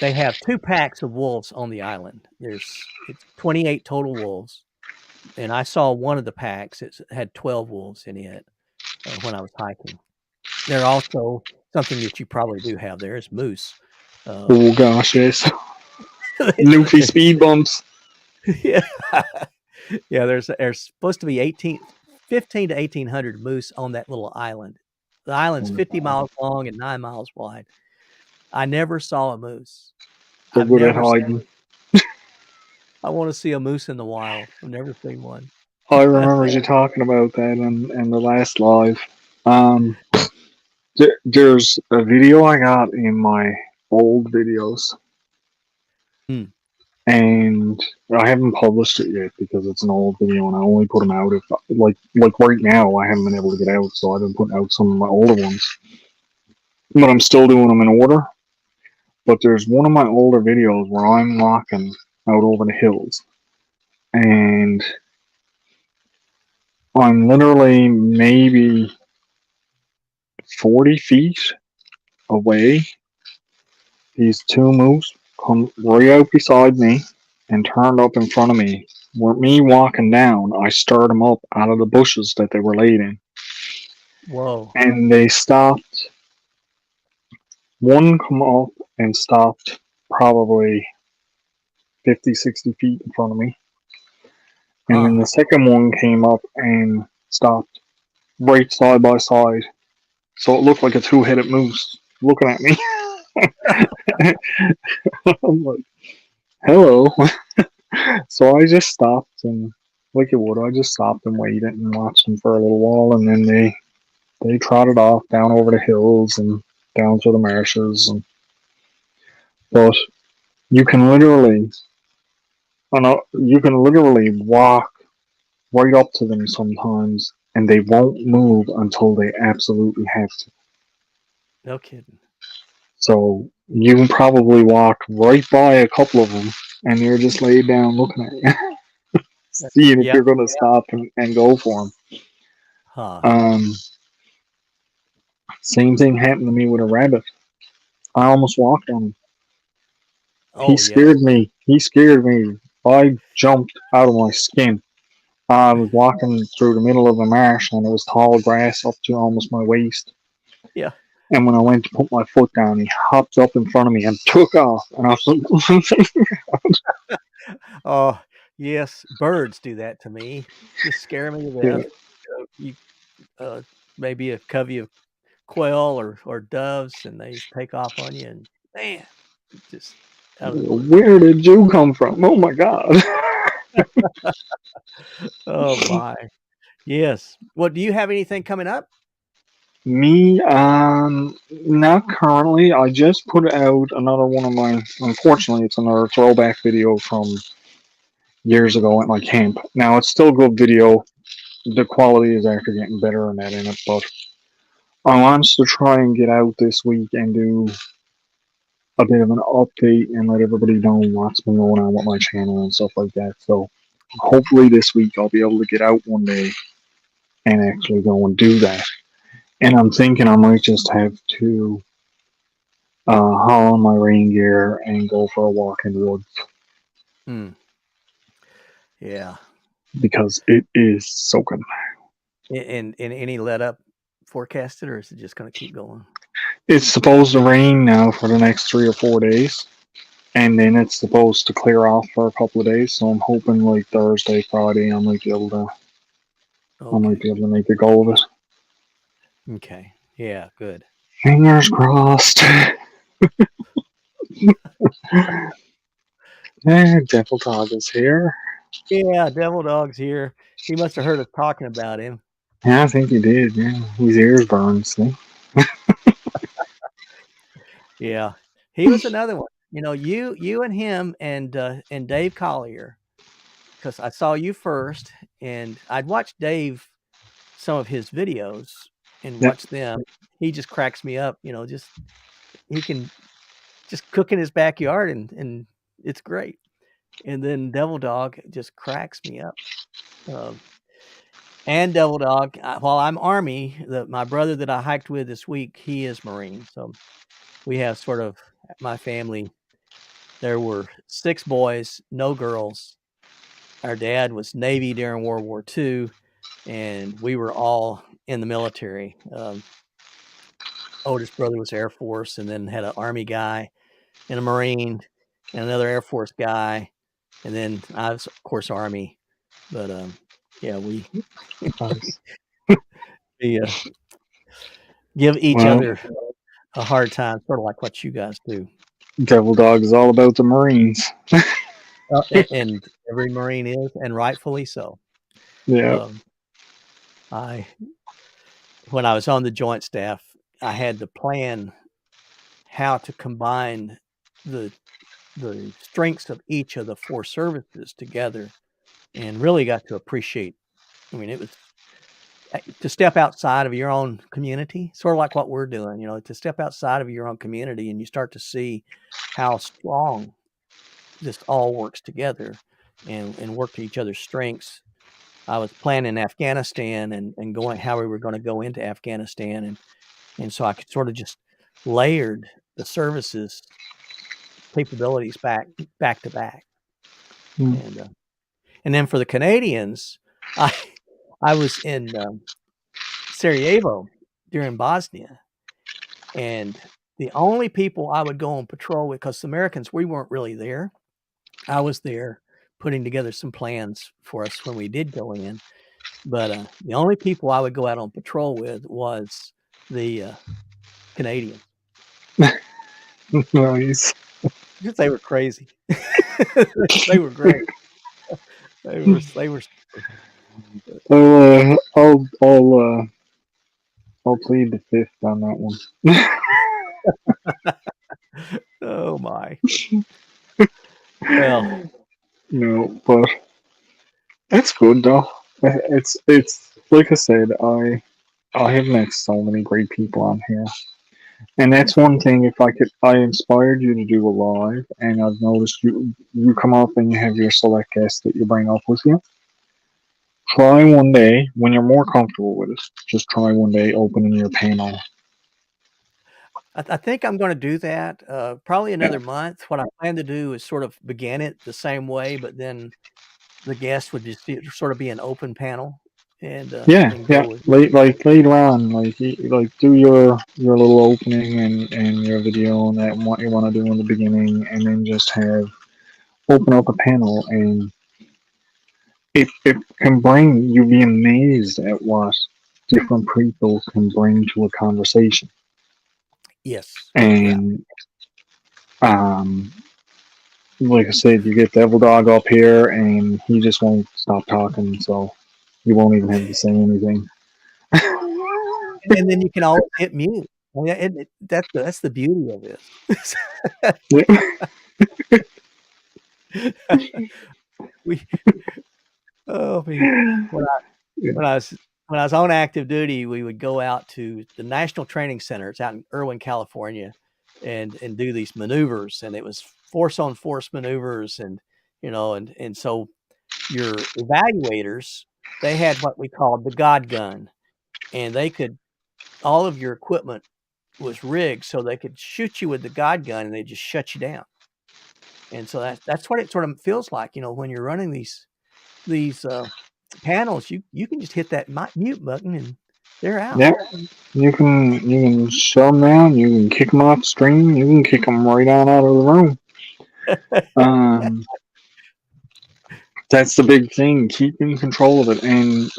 they have 2 packs of wolves on the island. It's 28 total wolves, and I saw one of the packs. It had 12 wolves in it when I was hiking. They're also something that you probably do have there is moose. Oh gosh, yes. Newfie speed bumps. Yeah. Yeah, there's supposed to be 15 to 1,800 moose on that little island. The island's 50 miles long and 9 miles wide. I never saw a moose. They're I've good at never seen hiding. I wanna see a moose in the wild. I've never seen one. I remember you talking about that in the last live. Um, there's a video I got in my old videos, Hmm. and I haven't published it yet because it's an old video, and I only put them out if like right now I haven't been able to get out, so I've been putting out some of my older ones, but I'm still doing them in order. But there's one of my older videos where I'm walking out over the hills, and I'm literally maybe 40 feet away. These two moose come right out beside me and turned up in front of me. With me walking down, I stirred them up out of the bushes that they were laid in. Whoa. And they stopped. One come up and stopped probably 50, 60 feet in front of me. And then Huh. the second one came up and stopped right side by side. So it looked like a two-headed moose looking at me. I'm like, hello. So I just stopped and, like you would, I just stopped and waited and watched them for a little while, and then they trotted off down over the hills and down through the marshes. And but you can literally, you can literally walk right up to them sometimes, and they won't move until they absolutely have to. No kidding. So you can probably walk right by a couple of them, and they're just laid down looking at you, seeing if Yeah. you're going to stop and go for them. Huh. Same thing happened to me with a rabbit. I almost walked on him. He Oh, yeah. scared me. He scared me. I jumped out of my skin. I was walking through the middle of a marsh, and it was tall grass up to almost my waist. Yeah. And when I went to put my foot down, he hopped up in front of me and took off. And I was like, Oh, yes. Birds do that to me. Just scare me to yeah, death. You uh, maybe a covey of quail or doves, and they just take off on you, and man, just out of the blue. where did you come from? Oh my God. Oh my. Yes. Well, do you have anything coming up? Me, not currently. I just put out another one of my. Unfortunately, it's another throwback video from years ago at my camp. Now it's still good video. The quality is actually getting better and that in it, but I want to try and get out this week and do a bit of an update and let everybody know what's been going on with my channel and stuff like that. So Okay. hopefully this week I'll be able to get out one day and actually go and do that. And I'm thinking I might just have to haul on my rain gear and go for a walk in the woods Hmm. Yeah. because it is soaking. And any let up forecasted, or is it just going to keep going? It's supposed to rain now for the next 3 or 4 days, and then it's supposed to clear off for a couple of days. So I'm hoping like Thursday, Friday, I might Okay. be able to make a go of it. Okay. Yeah. Good. Fingers crossed. Devil Dog is here. Yeah. Devil Dog's here. He must have heard us talking about him. Yeah, I think he did. Yeah, his ears burned. See? Yeah. He was another one. You and him and Dave Collier, because I saw you first, and I'd watched Dave some of his videos and Yep. watch them. He just cracks me up. Just he can just cook in his backyard, and it's great. And then Devil Dog just cracks me up. And Devil Dog, while I'm Army, my brother that I hiked with this week, he is Marine. So we have sort of my family. There were 6 boys, no girls. Our dad was Navy during World War II, and we were all in the military. Oldest brother was Air Force, and then had an Army guy and a Marine and another Air Force guy, and then I was, of course, Army. But yeah, we Nice. we give each Well, other a hard time, sort of like what you guys do. Devil Dog is all about the Marines. And every Marine is, and rightfully so. Yeah. When I was on the Joint Staff, I had to plan how to combine the strengths of each of the 4 services together, and really got to appreciate. I mean, it was to step outside of your own community, sort of like what we're doing. To step outside of your own community, and you start to see how strong this all works together, and work to each other's strengths. I was planning Afghanistan and going how we were going to go into Afghanistan, and so I could sort of just layered the services capabilities back to back. Mm. And then for the Canadians, I was in Sarajevo during Bosnia, and the only people I would go on patrol with, because the Americans, we weren't really there. I was there putting together some plans for us when we did go in. But the only people I would go out on patrol with was the Canadians. Nice. They were crazy. They were great. They were I'll plead the fifth on that one. oh my. Well, No, but it's good though. It's like I said, I have met so many great people on here. And that's one thing. If I inspired you to do a live, and I've noticed you come up and you have your select guests that you bring up with you. Try one day when you're more comfortable with it. Just try one day opening your panel. I think I'm going to do that. Probably another month. What I plan to do is sort of begin it the same way, but then the guest would just sort of be an open panel, and go with. Later on, like do your little opening and your video and that and what you want to do in the beginning, and then just have open up a panel, and it can bring, you'll be amazed at what different people can bring to a conversation. Yes. And like I said, you get Devil Dog up here, and he just won't stop talking, so you won't even have to say anything. And then you can always hit mute. That's the beauty of this. When I was on active duty, we would go out to the National Training Center. It's out in Irwin, California, and do these maneuvers, and it was force on force maneuvers, and so your evaluators, they had what we called the God gun, and all of your equipment was rigged so they could shoot you with the God gun, and they just shut you down. And so that's what it sort of feels like, when you're running these panels. You can just hit that mute button, and they're out. Yeah, you can shut them down. You can kick them off stream. You can kick them right on out of the room. That's the big thing. Keeping control of it, and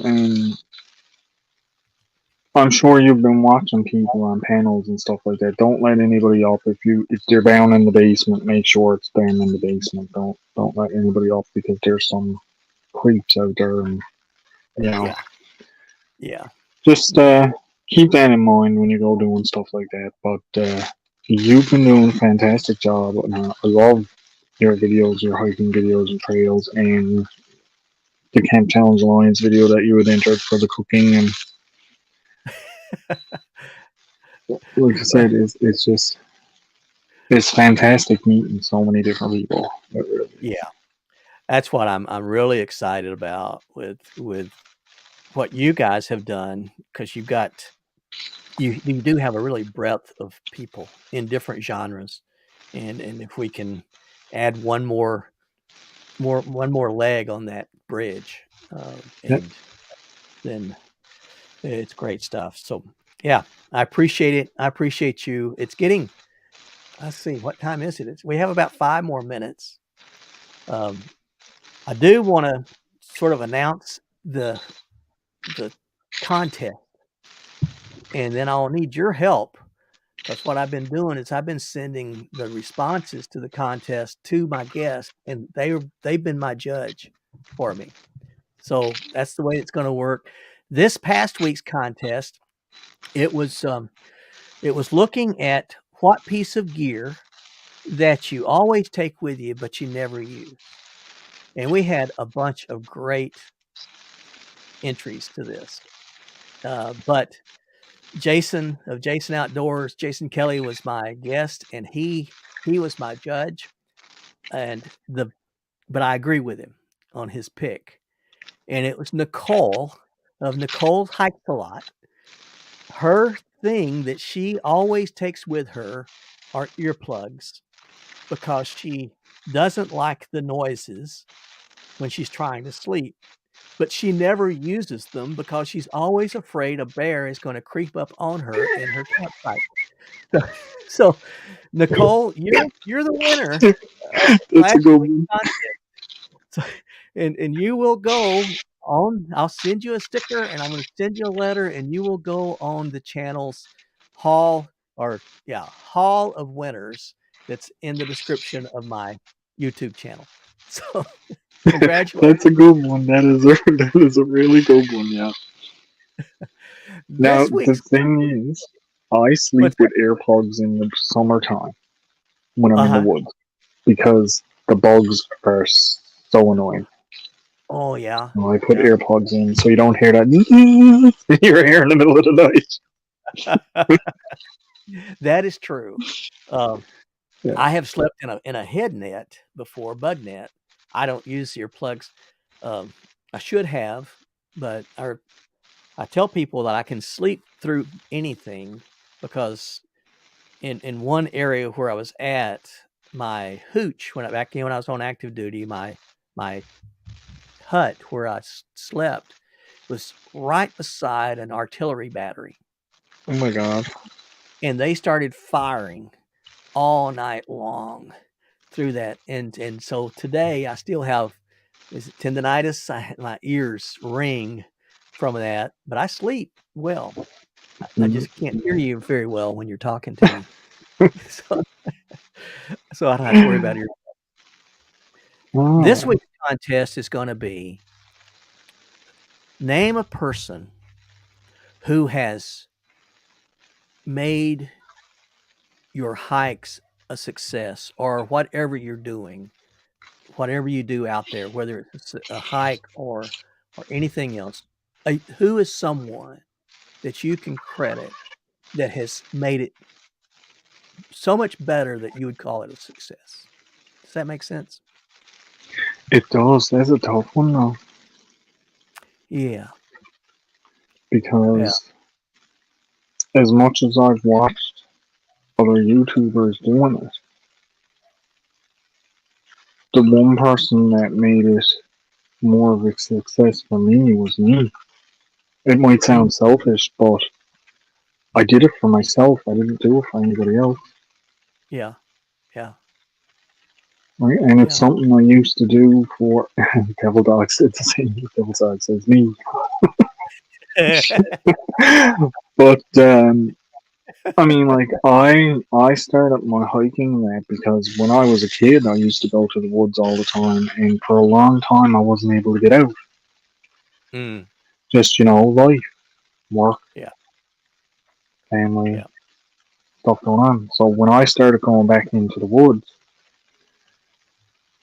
I'm sure you've been watching people on panels and stuff like that. Don't let anybody up. If they're down in the basement, make sure it's down in the basement. Don't let anybody up, because there's some creeps out there, and Yeah. Just keep that in mind when you go doing stuff like that. But you've been doing a fantastic job. I love your videos, your hiking videos and trails, and the Camp Challenge Alliance video that you had entered for the cooking. And like I said, it's fantastic meeting so many different people. Yeah, that's what I'm really excited about with what you guys have done, because you do have a really breadth of people in different genres, and if we can add one more leg on that bridge, then it's great stuff. So yeah, I appreciate it. I appreciate you. It's getting, let's see, what time is it? We have about 5 more minutes. I do want to sort of announce the contest, and then I'll need your help, because what I've been doing is I've been sending the responses to the contest to my guests, and they've been my judge for me. So that's the way it's going to work. This past week's contest, it was looking at what piece of gear that you always take with you but you never use. And we had a bunch of great entries to this. But Jason of Jason Outdoors, Jason Kelly, was my guest, and he was my judge. But I agree with him on his pick. And it was Nicole of Nicole Hikes a Lot. Her thing that she always takes with her are earplugs, because she doesn't like the noises when she's trying to sleep. But she never uses them because she's always afraid a bear is going to creep up on her in her campsite. So Nicole, you're the winner of That's a last good week's one. contest. So, and you will go on. I'll send you a sticker, and I'm going to send you a letter, and you will go on the channel's hall of winners that's in the description of my YouTube channel. So congratulations. That's a good one. That is a really good one. Yeah. Now This the week's thing is, I sleep what's that? with earplugs in the summertime when I'm in the Uh-huh. woods because the bugs are so annoying. Oh yeah. So I put Yeah. earplugs in so you don't hear that you're here in the middle of the night. That is true. Yeah. I have slept in a head net before, bug net. I don't use earplugs. I should have, but I tell people that I can sleep through anything, because in one area where I was at, my hooch back when I was on active duty, my hut where I slept was right beside an artillery battery, Oh my god. and they started firing all night long through that. And so today I still have tendonitis. My ears ring from that, but I sleep well. I just can't hear you very well when you're talking to me. So I don't have to worry about it. This Oh, week's contest is going to be, name a person who has made your hikes a success, or whatever you're doing, whatever you do out there, whether it's a hike or anything else. Who is someone that you can credit that has made it so much better that you would call it a success? Does that make sense? it does. That's a tough one though, Yeah. because as much as I've watched other YouTubers doing it, the one person that made it more of a success for me was me. It might sound selfish, but I did it for myself. I didn't do it for anybody else. Yeah. Yeah. Right? And it's Yeah. something I used to do for Devil Dog said the same. Devil Dog says me. But I mean, like I started my hiking that because when I was a kid, I used to go to the woods all the time, and for a long time I wasn't able to get out. Mm. Just life, work, Yeah. family, Yeah. stuff going on. So when I started going back into the woods,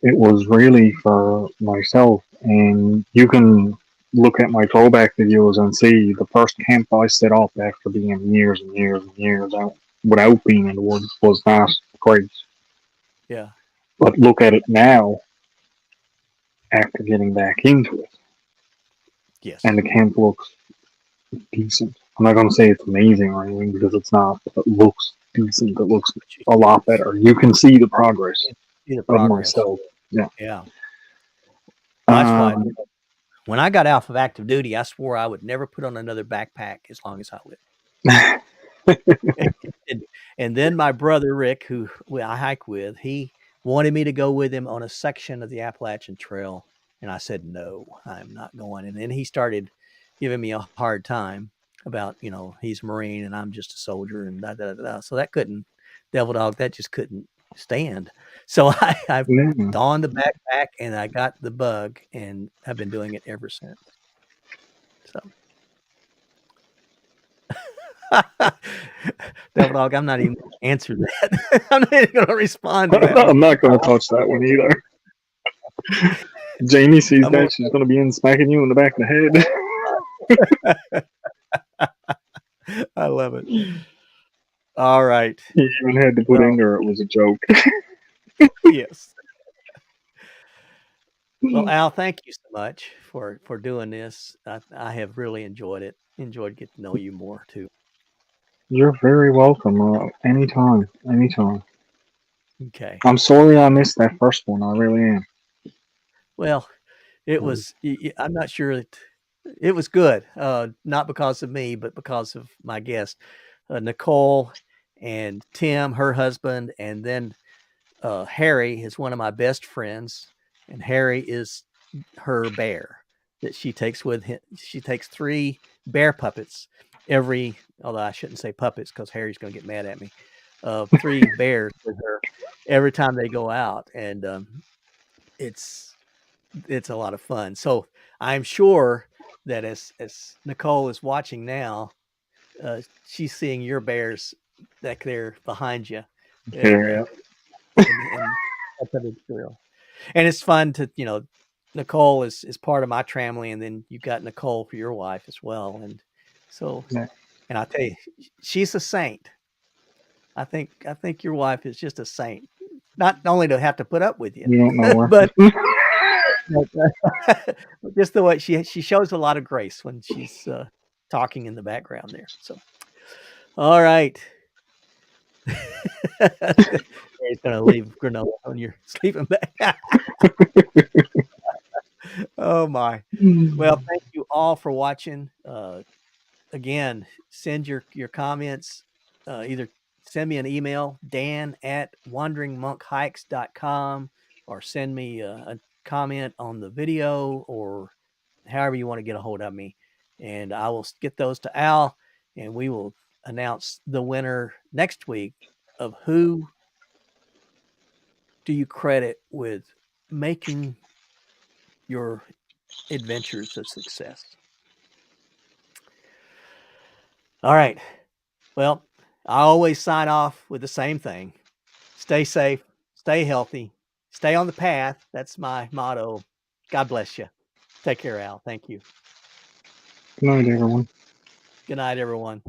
it was really for myself. And you can look at my throwback videos and see the first camp I set up after being years and years and years out without being in the woods was not great. Yeah. But look at it now after getting back into it. Yes. And the camp looks decent. I'm not going to say it's amazing or anything because it's not, but it looks decent. It looks a lot better. You can see the progress See the of progress. myself. Yeah. Yeah. Well, that's why Um, when I got off of active duty, I swore I would never put on another backpack as long as I lived. And then my brother Rick, who I hike with, he wanted me to go with him on a section of the Appalachian Trail, And I said, no, I'm not going. And then he started giving me a hard time about, he's a Marine and I'm just a soldier and da, da, da, da. So that Devil Dog, that just couldn't stand. So I donned the backpack and I got the bug, and I've been doing it ever since. So Devil Dog, I'm not even going to answer that. I'm not even going to respond to that. I'm not going to touch that one either. Jamie sees that, she's going to be in smacking you in the back of the head. I love it. All right. He even had to put in there it was a joke. Yes. Well, Al, thank you so much for doing this. I have really enjoyed it. Enjoyed getting to know you more too. You're very welcome. Anytime. Okay. I'm sorry I missed that first one. I really am. Well, it was. I'm not sure it was good. Not because of me, but because of my guest, Nicole, and Tim, her husband, and then Harry is one of my best friends, and Harry is her bear that she takes with him. She takes 3 bear puppets although I shouldn't say puppets because Harry's going to get mad at me. 3 bears with her every time they go out, and it's a lot of fun. So I'm sure that as Nicole is watching now, she's seeing your bears back there behind you. Yeah. And that's a big thrill. And it's fun to, Nicole is part of my family, and then you got Nicole for your wife as well. And so, and I'll tell you, she's a saint. I think your wife is just a saint. Not only to have to put up with you, don't know her. but just the way she shows a lot of grace when she's talking in the background there. So, all right. He's going to leave granola on your sleeping bag. Oh, my. Well, thank you all for watching. Again, send your comments. Either send me an email, dan@wanderingmonkhikes.com, or send me a comment on the video, or however you want to get a hold of me. And I will get those to Al, and we will announce the winner next week of who do you credit with making your adventures a success. All right. Well, I always sign off with the same thing. Stay safe, stay healthy, stay on the path. That's my motto. God bless you. Take care, Al. Thank you. Good night, everyone. Good night, everyone.